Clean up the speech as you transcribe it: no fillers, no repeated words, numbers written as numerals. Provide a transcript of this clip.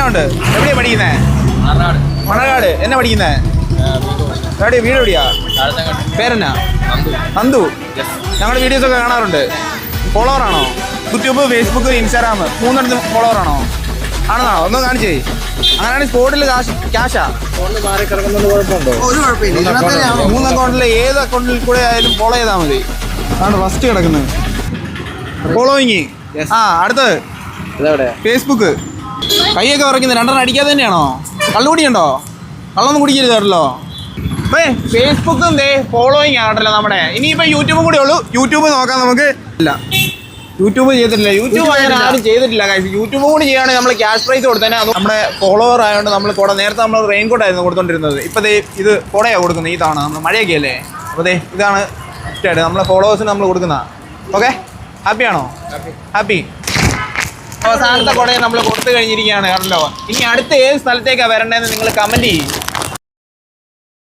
എന്നാ ഉണ്ട്? എവിടെയാ പഠിക്കുന്നേ? മണകാട്. എന്നാ പഠിക്കുന്നേ? വീട് എവിടെയാ? പേരെന്നാ? നന്ദു. ഞങ്ങളുടെ വീഡിയോസ് ഒക്കെ കാണാറുണ്ട്. ഫോളോവർ ആണോ? യൂട്യൂബ്, ഫേസ്ബുക്ക്, ഇൻസ്റ്റാഗ്രാം മൂന്നിടത്തും ഫോളോവർ ആണോ? ആണെന്നാണോ? ഒന്ന് കാണിച്ചേ. അങ്ങനെയാണെങ്കിൽ സ്പോട്ടിൽ ക്യാഷാ? മൂന്ന് അക്കൗണ്ടിൽ ഏത് അക്കൗണ്ടിൽ കൂടെ ആയാലും ഫോളോ ചെയ്താൽ മതി. ആണ് ഫസ്റ്റ് കിടക്കുന്നത് ഫോളോയിങ്. അടുത്തത് ഫേസ്ബുക്ക്. കൈയൊക്കെ ഉറക്കുന്നത് രണ്ടെണ്ണം അടിക്കാതെ തന്നെയാണോ? കള്ളുകുടിയുണ്ടോ? കള്ളൊന്നും കുടിക്കരുത് കേട്ടല്ലോ. ഫേസ്ബുക്കും ഫോളോയിങ് ആണല്ലോ നമ്മുടെ. ഇനിയിപ്പോൾ യൂട്യൂബും കൂടെ ഉള്ളൂ. യൂട്യൂബ് നോക്കാൻ നമുക്ക് ഇല്ല. യൂട്യൂബ് ചെയ്തിട്ടില്ല. യൂട്യൂബ് അങ്ങനെ ആരും ചെയ്തിട്ടില്ല. യൂട്യൂബും കൂടി ചെയ്യുകയാണെങ്കിൽ നമ്മൾ ക്യാഷ് പ്രൈസ് കൊടുത്തന്നെ. അത് നമ്മുടെ ഫോളോവർ ആയതുകൊണ്ട് നമ്മൾ കൂടെ നേരത്തെ നമ്മൾ റെയിൻകോട്ട് ആയിരുന്നു കൊടുത്തോണ്ടിരുന്നത്. ഇപ്പോൾ ഇത് കുടയാണ് കൊടുക്കുന്നത്. ഈ തവണ നമ്മൾ മഴയൊക്കെ അല്ലേ. അപ്പോൾ ഇതാണ് ഇഷ്ടമായിട്ട് നമ്മളെ ഫോളോവേഴ്സിന് നമ്മൾ കൊടുക്കുന്ന. ഓക്കെ, ഹാപ്പിയാണോ? ഹാപ്പി. അവസാനത്തെ കുടയെ നമ്മൾ കൊടുത്തു കഴിഞ്ഞിരിക്കുകയാണ്. കാരണല്ലോ ഇനി അടുത്ത ഏത് സ്ഥലത്തേക്കാണ് വരേണ്ടതെന്ന് നിങ്ങൾ കമൻറ്റ് ചെയ്യും.